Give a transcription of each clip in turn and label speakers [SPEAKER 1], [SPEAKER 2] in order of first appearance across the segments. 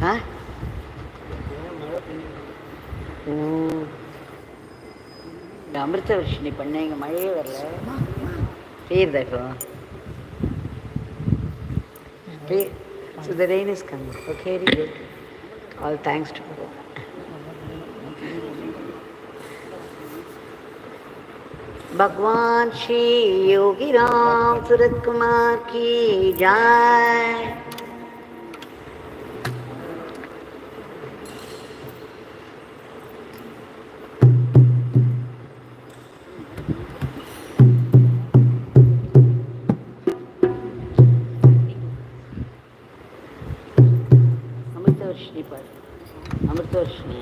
[SPEAKER 1] ஆ ஓ இந்த அமிர்த வருஷினி பண்ண இங்கே மழையே வரல பெய்யுதா இப்போ so the rain is coming. Okay, very good. All thanks to God. भगवान श्री योगी राम सूरत कुमार की जय। अमृतवर्षिणी पर अमृतवर्षिणी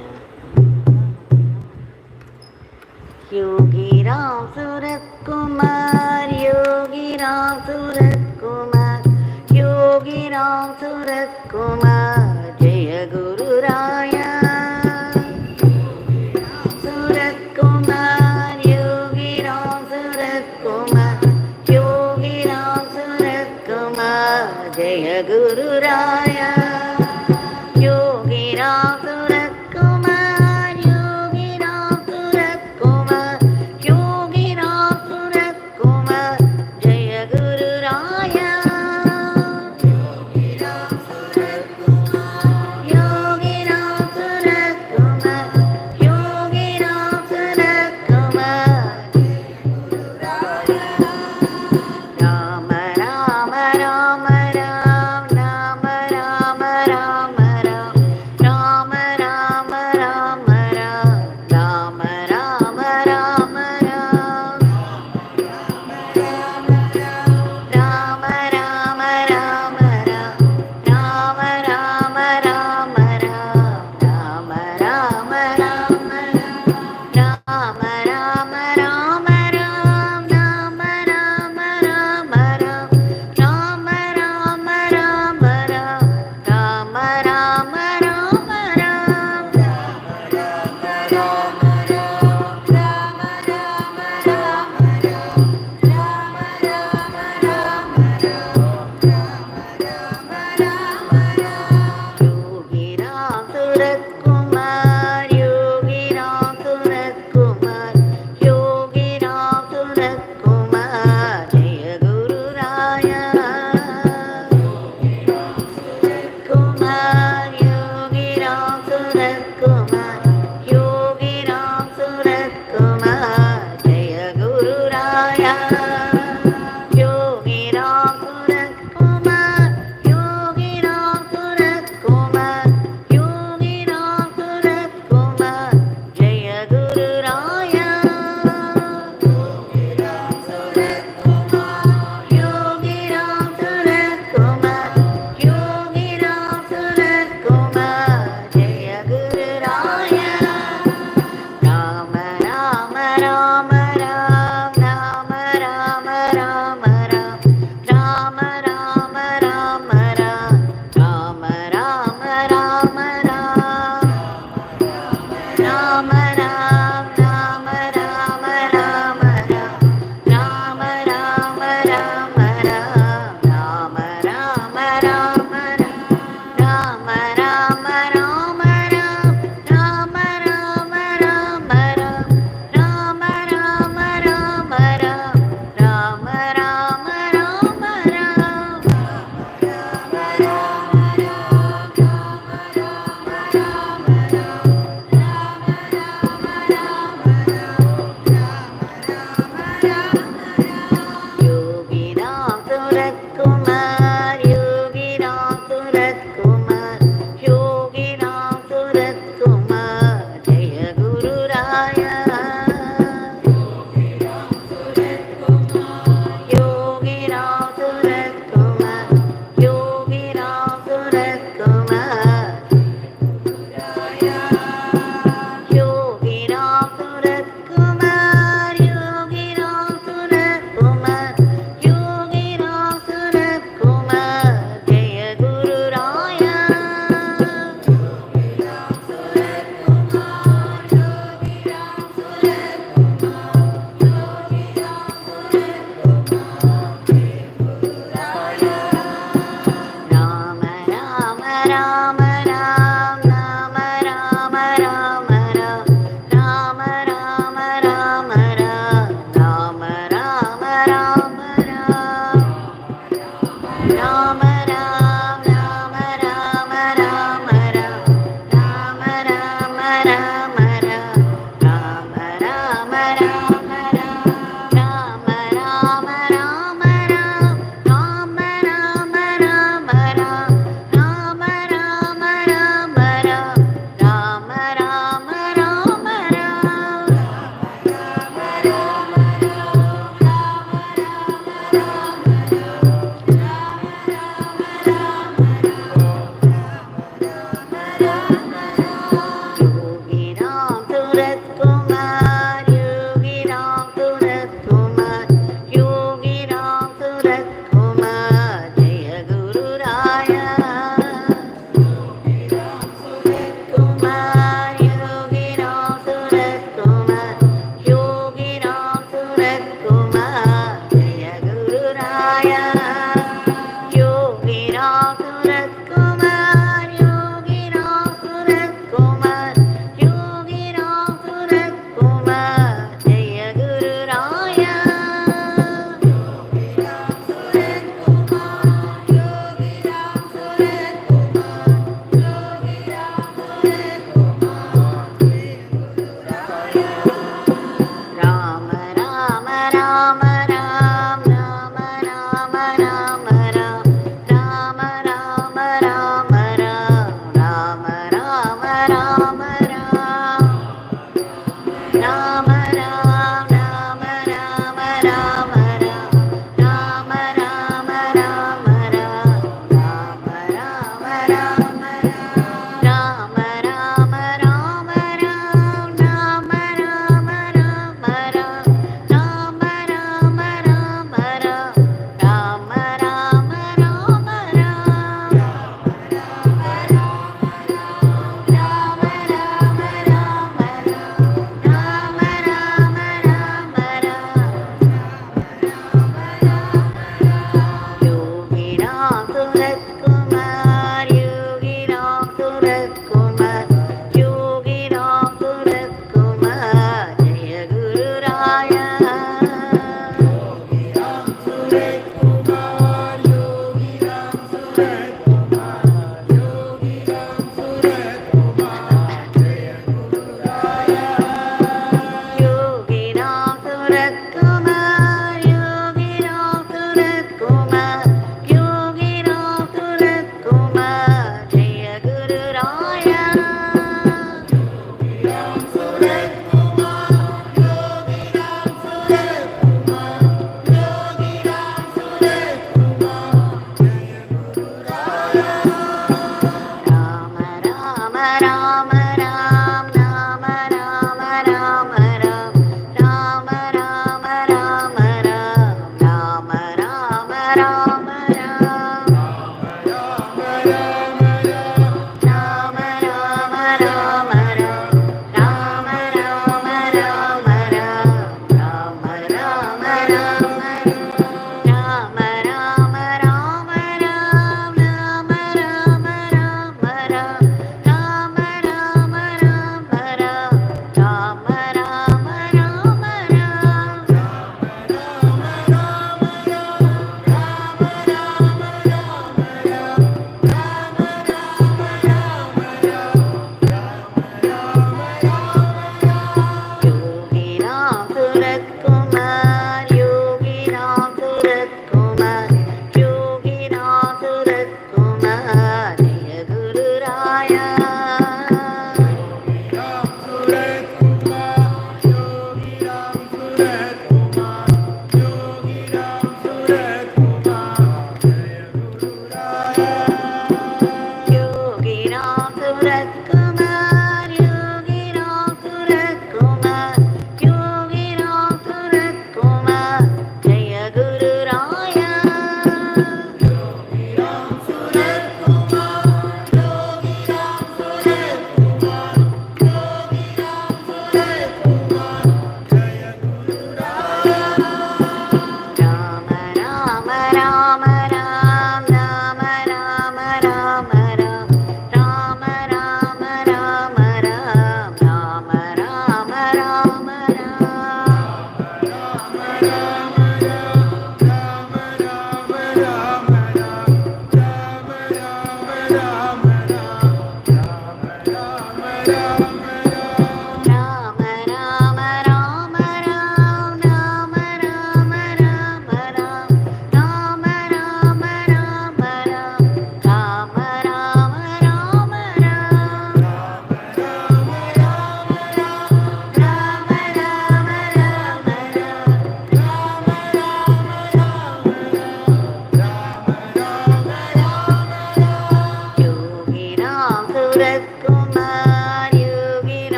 [SPEAKER 1] योगी राम सूरत कुमार योगी राम सूरत कुमार योगी राम सूरत कुमार जय गुरु राया सूरत कुमार योगी राम सूरत कुमार योगी राम सूरत कुमार जय गुरु राया योगी राम सूरत कुमार योगी राम सूरत कुमार योगी राम सूरत कुमार जय गुरु राया Yogi Ram Surat Kumar Yogi Ram Surat Kumar Yogi Ram Surat Kumar Ram Ram Ram Ram Ram Ram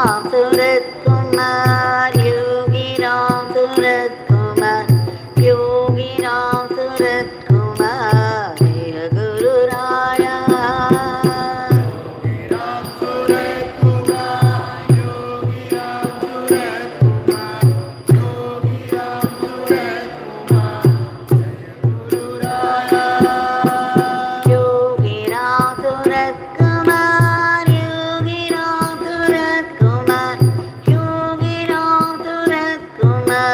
[SPEAKER 1] Ram Surat Kumar, Yogi Ram Surat Kumar, Yogi Ram Surat Kumar, Jaya Guru Raya. Yogi Ram Surat Kumar, Yogi Ram Surat Kumar, Yogi Ram Surat Kumar,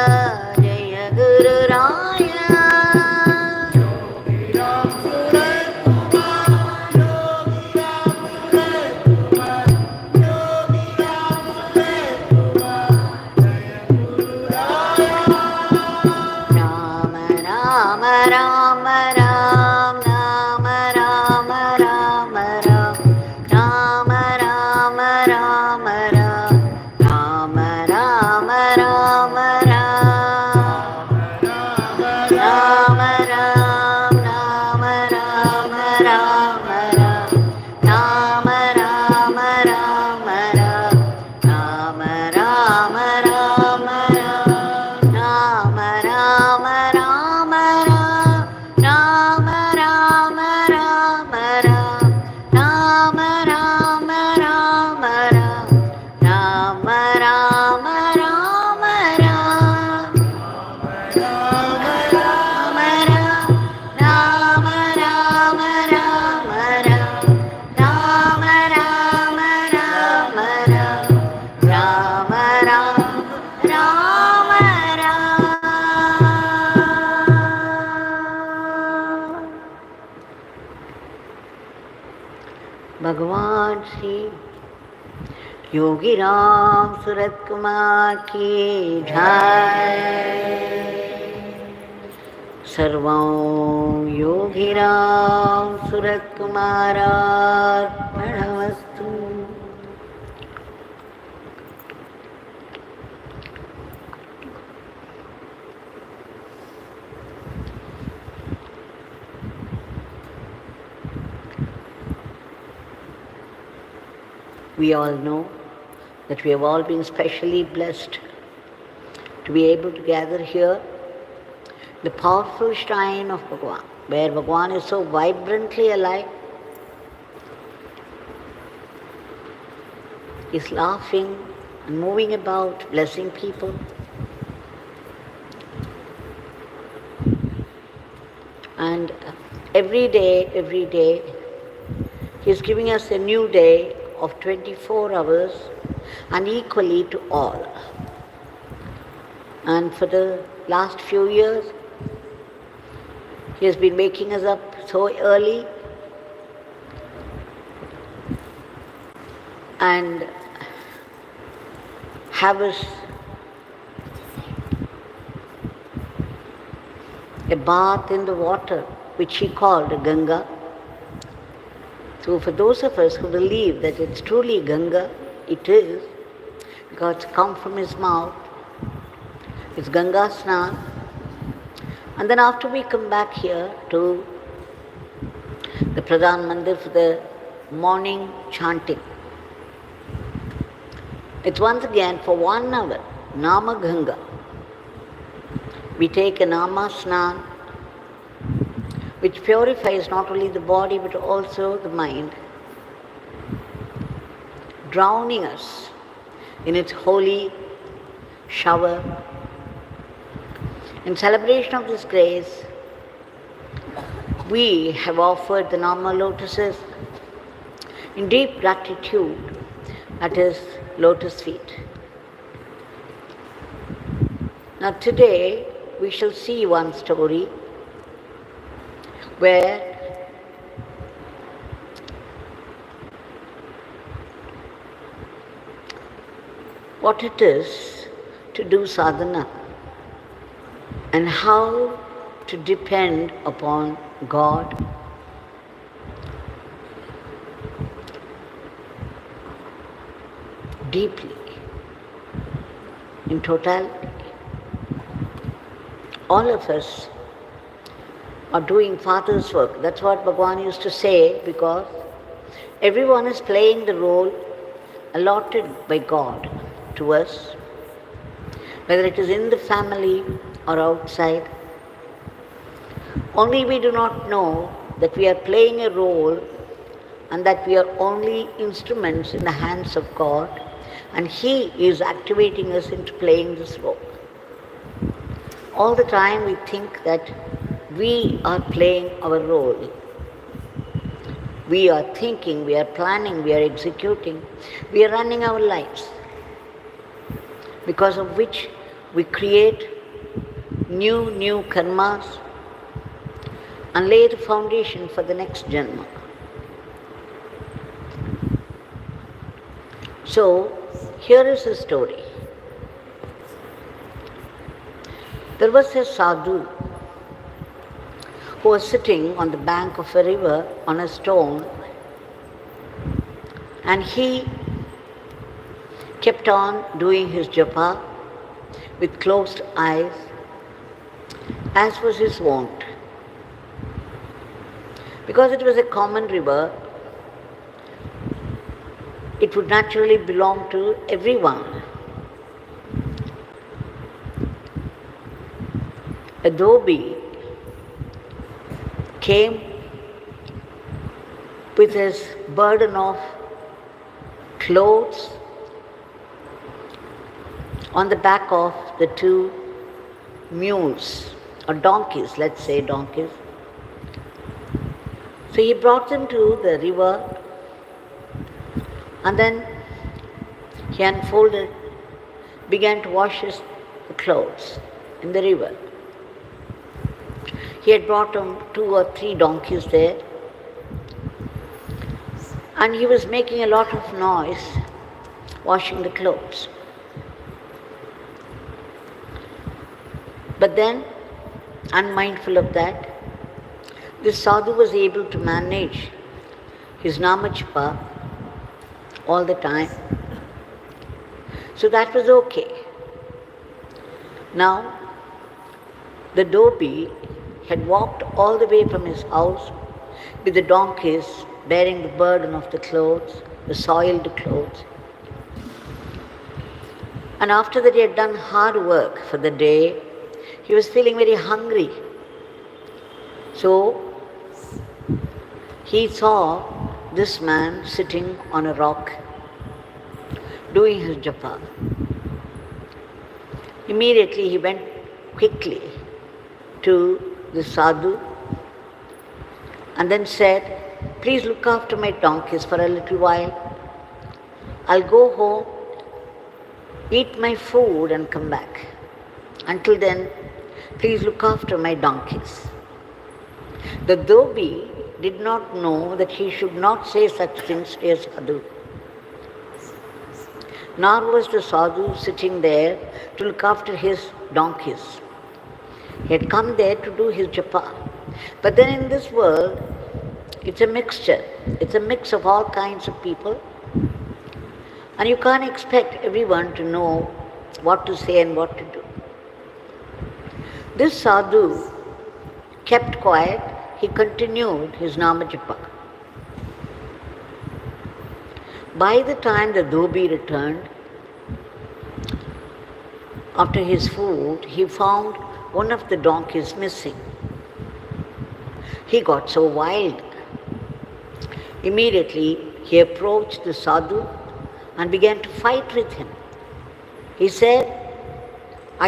[SPEAKER 1] Jaya Guru Raya. Rama Rama Rama Ram, Rama Rama Rama Ram, Rama Rama Rama Ram, Rama Rama Rama Ram, Rama Ram, Rama Rama Rama Ram, Rama Rama Rama Ram, Rama Rama Rama Ram. Rama Rama Rama Ram, Rama Rama Rama Ram, Rama Rama Rama Ram, Rama Rama Rama Ram, Rama Rama Ram, Rama Rama Rama Ram, Rama Rama Rama Ram, Rama Rama Rama Ram. भगवान श्री योगी राम सूरत कुमार की जय। सर्वं Yogi Ram Surat कुमारार्पणमस्तु। We all know that we have all been specially blessed to be able to gather here, the powerful shrine of Bhagavan, where Bhagavan is so vibrantly alive. He's laughing and moving about, blessing people. And every day, He's giving us a new day of 24 hours and equally to all. And for the last few years, He has been waking us up so early and have us a bath in the water, which He called Ganga. So for those of us who believe that it's truly Ganga, it is, because it's come from His mouth. It's Ganga Snan. And then after we come back here to the Pradhan Mandir for the morning chanting, it's once again for 1 hour, Nama Ganga. We take a Nama Snan, which purifies not only the body but also the mind, drowning us in its holy shower. In celebration of this grace, we have offered the Nama lotuses in deep gratitude at His lotus feet. Now today we shall see one story where what it is to do sadhana and how to depend upon God deeply, in totality. All of us are doing Father's work. That's what Bhagavan used to say, because everyone is playing the role allotted by God to us, whether it is in the family or outside. Only we do not know that we are playing a role and that we are only instruments in the hands of God, and He is activating us into playing this role. All the time we think that we are playing our role. We are thinking, we are planning, we are executing, we are running our lives, because of which we create new karmas and lay the foundation for the next janma. So, here is the story. There was a sadhu who was sitting on the bank of a river on a stone, and he kept on doing his japa with closed eyes, as was his wont. Because it was a common river, it would naturally belong to everyone. A dhobi came with his burden of clothes on the back of the two mules, or donkeys, let's say donkeys. So he brought them to the river, and then he unfolded, began to wash his clothes in the river. He had brought 2 or 3 donkeys there, and he was making a lot of noise washing the clothes. But then, unmindful of that, this sadhu was able to manage his namajapa all the time. So that was okay. Now, the dhobi had walked all the way from his house with the donkeys bearing the burden of the clothes, the soiled clothes. And after that he had done hard work for the day, he was feeling very hungry. So he saw this man sitting on a rock doing his japa. Immediately he went quickly to the sadhu and then said, "Please look after my donkeys for a little while. I'll go home, eat my food and come back. Until then, please look after my donkeys." The dhobi did not know that he should not say such things to a sadhu. Nor was the sadhu sitting there to look after his donkeys. He had come there to do his japa. But then in this world, it's a mixture. It's a mix of all kinds of people. And you can't expect everyone to know what to say and what to do. This sadhu kept quiet. He continued his namajapa. By the time the dhobi returned, after his food, he found one of the donkeys missing. He got so wild. Immediately, he approached the sadhu and began to fight with him. He said,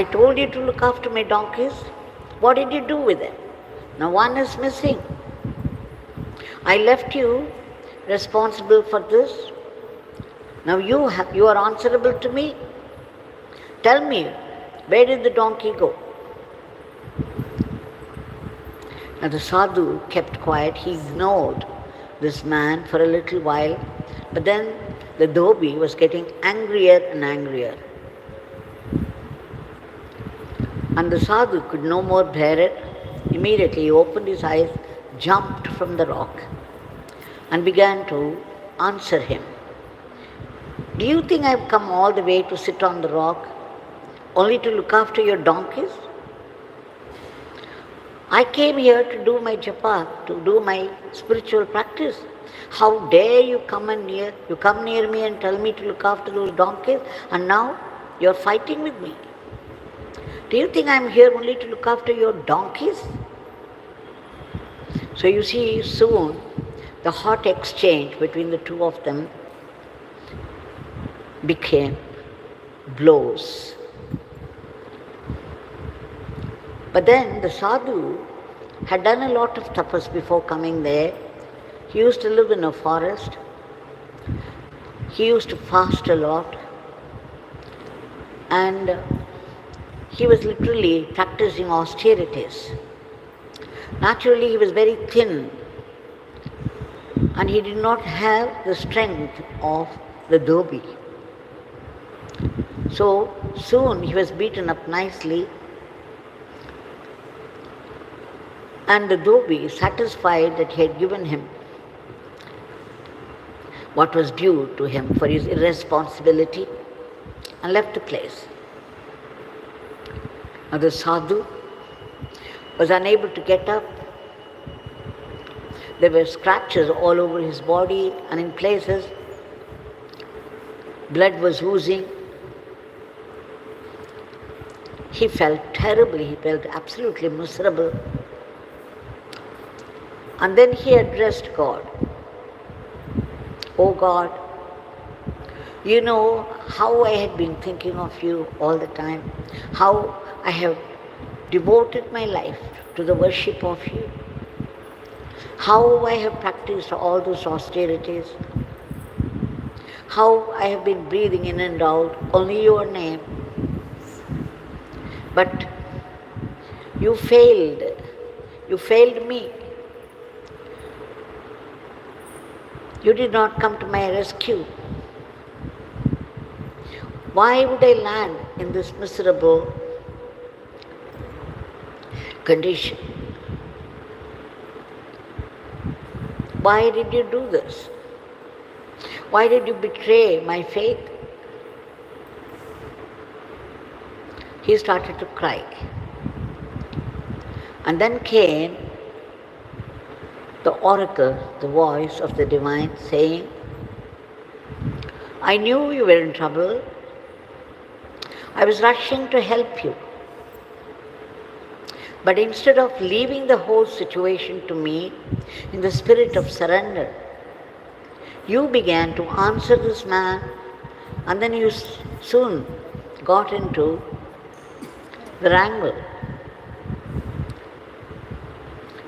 [SPEAKER 1] "I told you to look after my donkeys. What did you do with them? Now one is missing. I left you responsible for this. Now you are answerable to me. Tell me, where did the donkey go?" Now the sadhu kept quiet. He ignored this man for a little while, but then the dhobi was getting angrier and angrier. And the sadhu could no more bear it. Immediately he opened his eyes, jumped from the rock, and began to answer him. "Do you think I've come all the way to sit on the rock only to look after your donkeys? I came here to do my japa, to do my spiritual practice. How dare you come near me and tell me to look after those donkeys, and now you're fighting with me. Do you think I'm here only to look after your donkeys? So you see, soon the hot exchange between the two of them became blows. But then the sadhu had done a lot of tapas before coming there. He used to live in a forest. He used to fast a lot. And he was literally practicing austerities. Naturally, he was very thin, and he did not have the strength of the dhobi. So soon he was beaten up nicely, and the dhobi, satisfied that he had given him what was due to him for his irresponsibility, and left the place. Now the sadhu was unable to get up. There were scratches all over his body, and in places blood was oozing. He felt terribly, he felt absolutely miserable. And then he addressed God. Oh God, you know how I had been thinking of you all the time, how I have devoted my life to the worship of you, how I have practiced all those austerities, how I have been breathing in and out only your name. But you failed me. You did not come to my rescue. Why would I land in this miserable condition? Why did you do this? Why did you betray my faith? He started to cry. And then came the oracle, the voice of the divine, saying, I knew you were in trouble. I was rushing to help you. But instead of leaving the whole situation to me in the spirit of surrender, you began to answer this man, and then you soon got into the wrangle.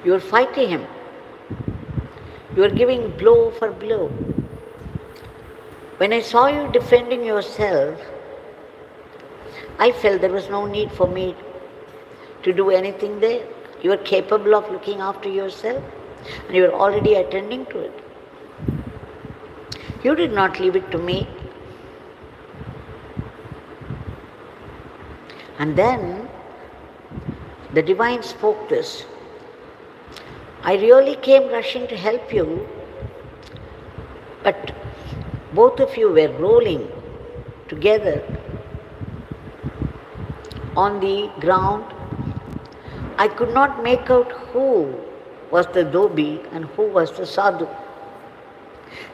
[SPEAKER 1] You were fighting him. You were giving blow for blow. When I saw you defending yourself, I felt there was no need for me to do anything there. You were capable of looking after yourself, and you were already attending to it. You did not leave it to me. And then the divine spoke this. I really came rushing to help you, but both of you were rolling together on the ground. I could not make out who was the dhobi and who was the sadhu.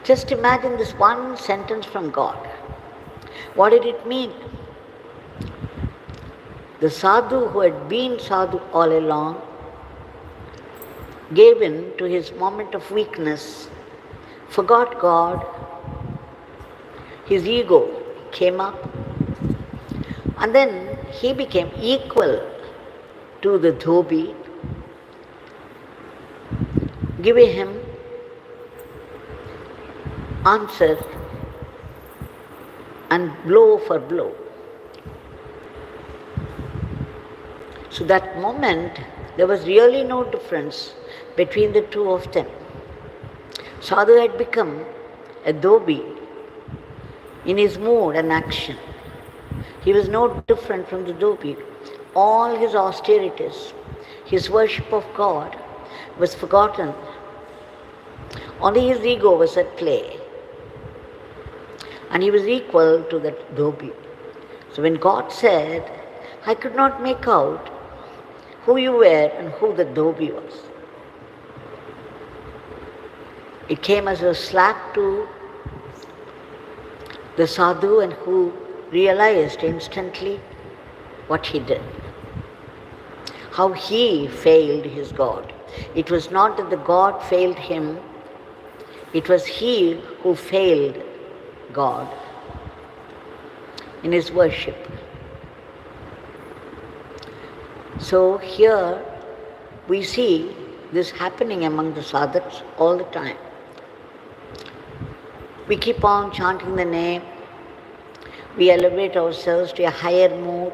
[SPEAKER 1] Just imagine this one sentence from God. What did it mean? The sadhu, who had been sadhu all along, gave in to his moment of weakness, forgot God, his ego came up, and then he became equal to the dhobi, giving him answer and blow for blow. So that moment, there was really no difference between the two of them. Sadhu had become a dhobi in his mood and action. He was no different from the dhobi. All his austerities, his worship of God was forgotten. Only his ego was at play. And he was equal to the dhobi. So when God said, I could not make out who you were and who the dhobi was. It came as a slap to the sadhu, and who realized instantly what he did, how he failed his God. It was not that the God failed him, it was he who failed God in his worship. So here we see this happening among the sadhaks all the time. We keep on chanting the name, we elevate ourselves to a higher mood,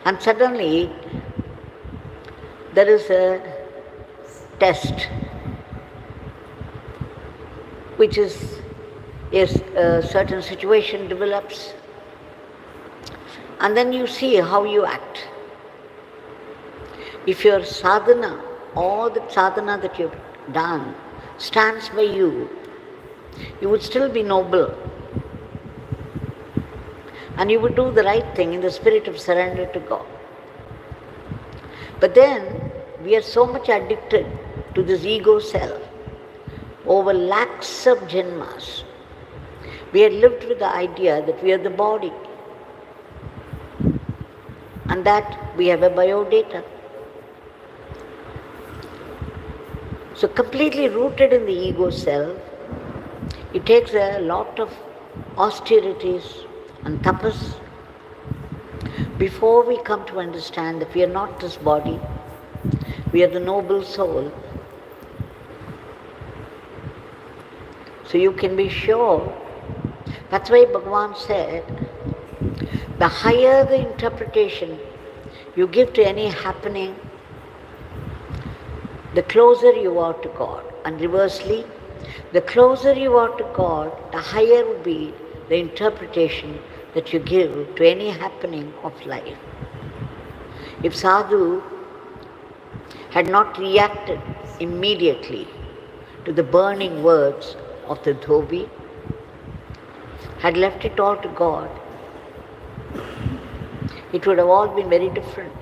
[SPEAKER 1] and suddenly there is a test, which is a certain situation develops, and then you see how you act. If your sadhana, all the sadhana that you've done stands by you, you would still be noble. And you would do the right thing in the spirit of surrender to God. But then, we are so much addicted to this ego self. Over lakhs of janmas, we had lived with the idea that we are the body. And that we have a biodata. So completely rooted in the ego self, it takes a lot of austerities and tapas before we come to understand that we are not this body, we are the noble soul. So you can be sure, that's why Bhagavan said, the higher the interpretation you give to any happening, the closer you are to God. And reversely, the closer you are to God, the higher will be the interpretation that you give to any happening of life. If sadhu had not reacted immediately to the burning words of the dhobi, had left it all to God, it would have all been very different.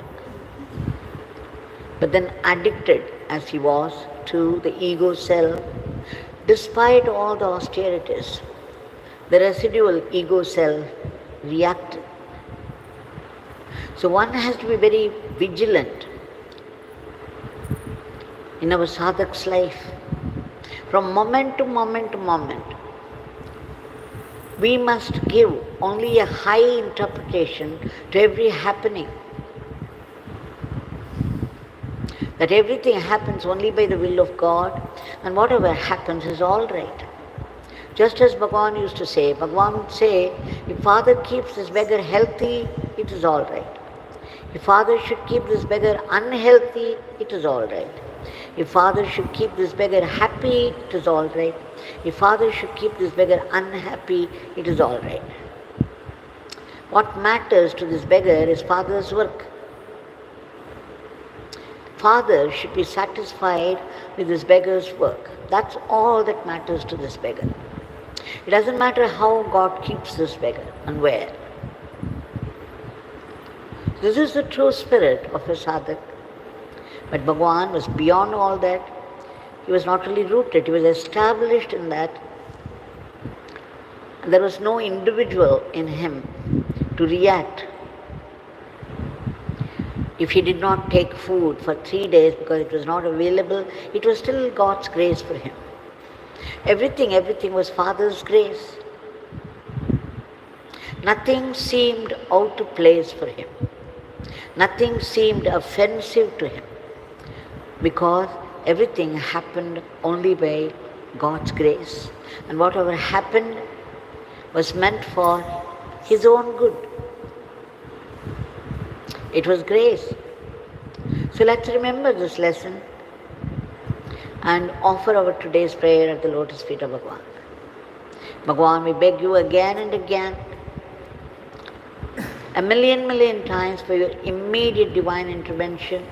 [SPEAKER 1] But then addicted as he was to the ego self, despite all the austerities, the residual ego self reacted. So one has to be very vigilant in our sadhak's life. From moment to moment to moment, we must give only a high interpretation to every happening. That everything happens only by the will of God, and whatever happens is all right. Just as Bhagavan used to say, Bhagavan would say, if father keeps this beggar healthy, it is all right. If father should keep this beggar unhealthy, it is all right. If father should keep this beggar happy, it is all right. If father should keep this beggar unhappy, it is all right. What matters to this beggar is father's work. Father should be satisfied with this beggar's work. That's all that matters to this beggar. It doesn't matter how God keeps this beggar and where. This is the true spirit of a sadhak. But Bhagavan was beyond all that. He was not only rooted, he was established in that. And there was no individual in him to react. If he did not take food for 3 days because it was not available, it was still God's grace for him. Everything was Father's grace. Nothing seemed out of place for him. Nothing seemed offensive to him, because everything happened only by God's grace. And whatever happened was meant for his own good. It was grace. So let's remember this lesson and offer our today's prayer at the lotus feet of Bhagavan. Bhagavan, we beg you again and again, a million times, for your immediate divine intervention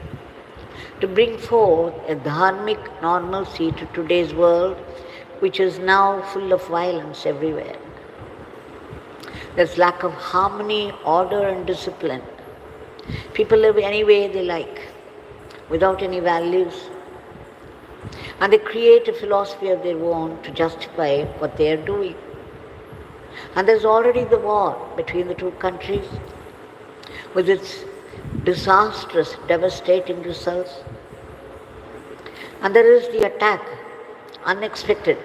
[SPEAKER 1] to bring forth a dharmic normalcy to today's world, which is now full of violence everywhere. There's lack of harmony, order and discipline. People live any way they like, without any values. And they create a philosophy of their own to justify what they are doing. And there's already the war between the two countries with its disastrous, devastating results. And there is the attack, unexpected,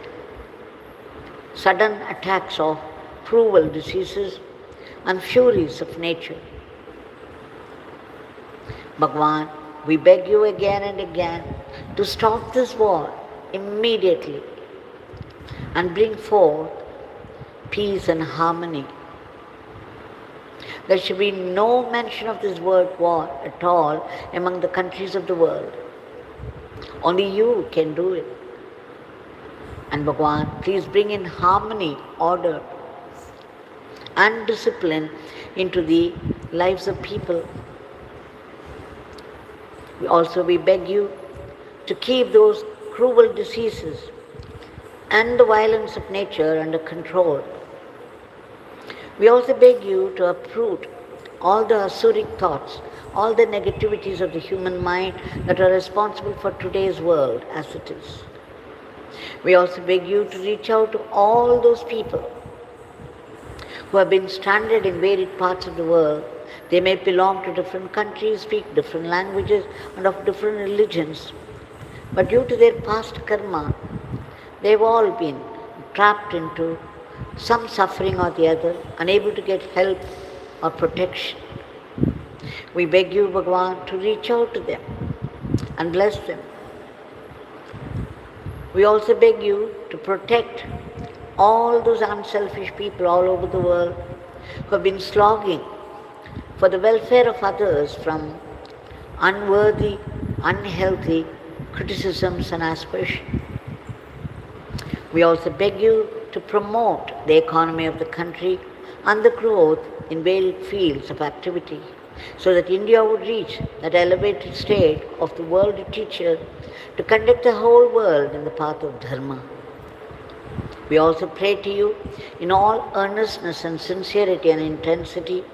[SPEAKER 1] sudden attacks of cruel diseases and furies of nature. Bhagwan, we beg you again and again to stop this war immediately and bring forth peace and harmony. There should be no mention of this word war at all among the countries of the world. Only you can do it. And Bhagwan, please bring in harmony, order, and discipline into the lives of people. We beg you to keep those cruel diseases and the violence of nature under control. We also beg you to uproot all the asuric thoughts, all the negativities of the human mind that are responsible for today's world as it is. We also beg you to reach out to all those people who have been stranded in varied parts of the world. They may belong to different countries, speak different languages, and of different religions. But due to their past karma, they've all been trapped into some suffering or the other, unable to get help or protection. We beg you, Bhagwan, to reach out to them and bless them. We also beg you to protect all those unselfish people all over the world who have been slogging for the welfare of others from unworthy, unhealthy criticisms and aspersions. We also beg you to promote the economy of the country and the growth in varied fields of activity, so that India would reach that elevated state of the world teacher to conduct the whole world in the path of Dharma. We also pray to you in all earnestness and sincerity and intensity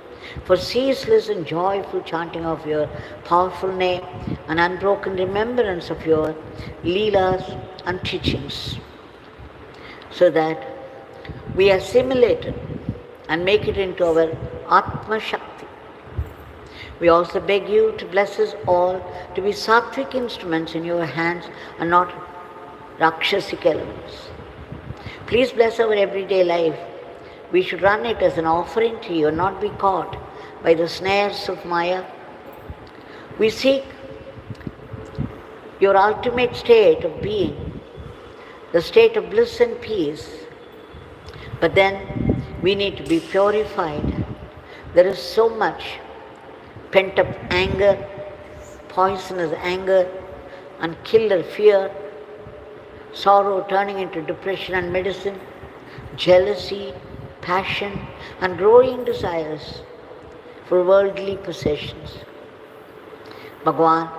[SPEAKER 1] for ceaseless and joyful chanting of your powerful name and unbroken remembrance of your leelas and teachings, so that we assimilate it and make it into our Atma Shakti. We also beg you to bless us all to be sattvic instruments in your hands and not rakshasic elements. Please bless our everyday life. We should run it as an offering to you and not be caught by the snares of Maya. We seek your ultimate state of being, the state of bliss and peace. But then we need to be purified. There is so much pent-up anger, poisonous anger, and killer fear, sorrow turning into depression and medicine, jealousy, passion, and growing desires for worldly possessions. Bhagwan,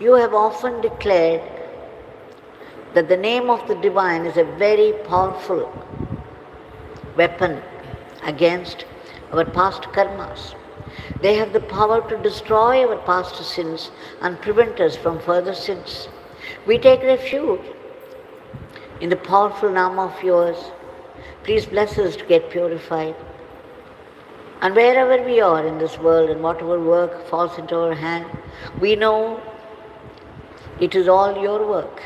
[SPEAKER 1] you have often declared that the name of the Divine is a very powerful weapon against our past karmas. They have the power to destroy our past sins and prevent us from further sins. We take refuge in the powerful name of yours. Please bless us to get purified. And wherever we are in this world and whatever work falls into our hand, we know it is all your work.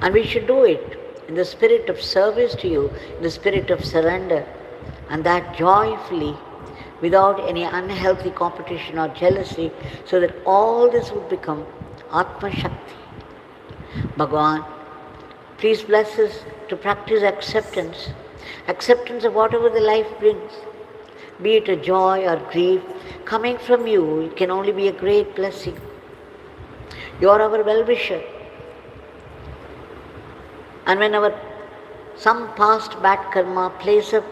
[SPEAKER 1] And we should do it in the spirit of service to you, in the spirit of surrender, and that joyfully, without any unhealthy competition or jealousy, so that all this would become Atma Shakti. Bhagavan, please bless us to practice acceptance of whatever the life brings, be it a joy or grief. Coming from you, it can only be a great blessing. You are our well-wisher. And when some past bad karma plays up,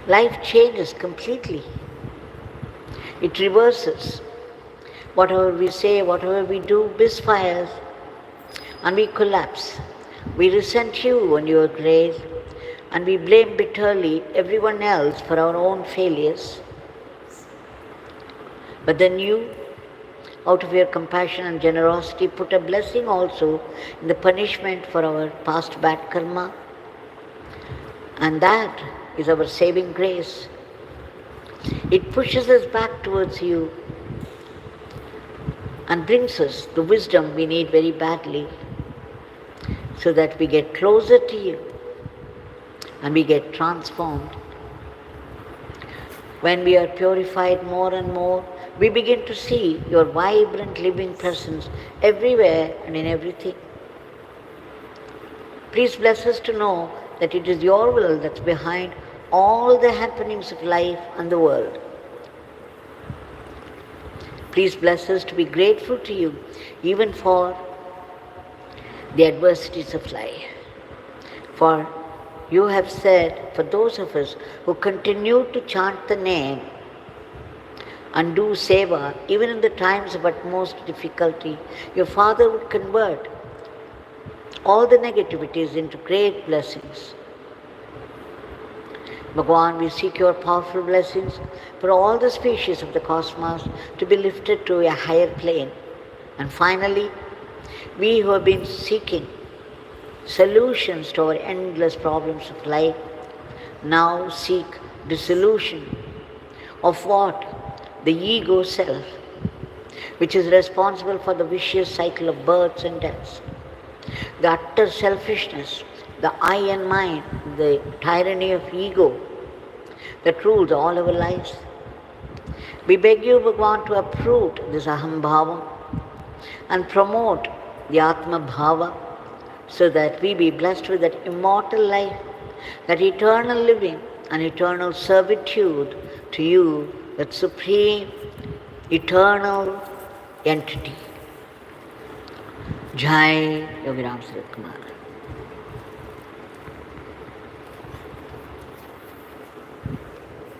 [SPEAKER 1] life changes completely. It reverses. Whatever we say, whatever we do, misfires, and we collapse. We resent you and your grace, and we blame bitterly everyone else for our own failures. But then you, out of your compassion and generosity, put a blessing also in the punishment for our past bad karma. And that is our saving grace. It pushes us back towards you and brings us the wisdom we need very badly, so that we get closer to you and we get transformed. When we are purified more and more, we begin to see your vibrant living presence everywhere and in everything. Please bless us to know that it is your will that's behind all the happenings of life and the world. Please bless us to be grateful to you even for the adversities of life. For you have said, for those of us who continue to chant the name and do seva, even in the times of utmost difficulty, your Father would convert all the negativities into great blessings. Bhagavan, we seek your powerful blessings for all the species of the cosmos to be lifted to a higher plane. And finally, we who have been seeking solutions to our endless problems of life now seek dissolution of what? The ego self, which is responsible for the vicious cycle of births and deaths. The utter selfishness, the I and mine, the tyranny of ego that rules all our lives. We beg you, Bhagavan, to uproot this aham bhava and promote the atma bhava, so that we be blessed with that immortal life, that eternal living and eternal servitude to you, that supreme, eternal entity. Jai Yogiram Sarat Kumar.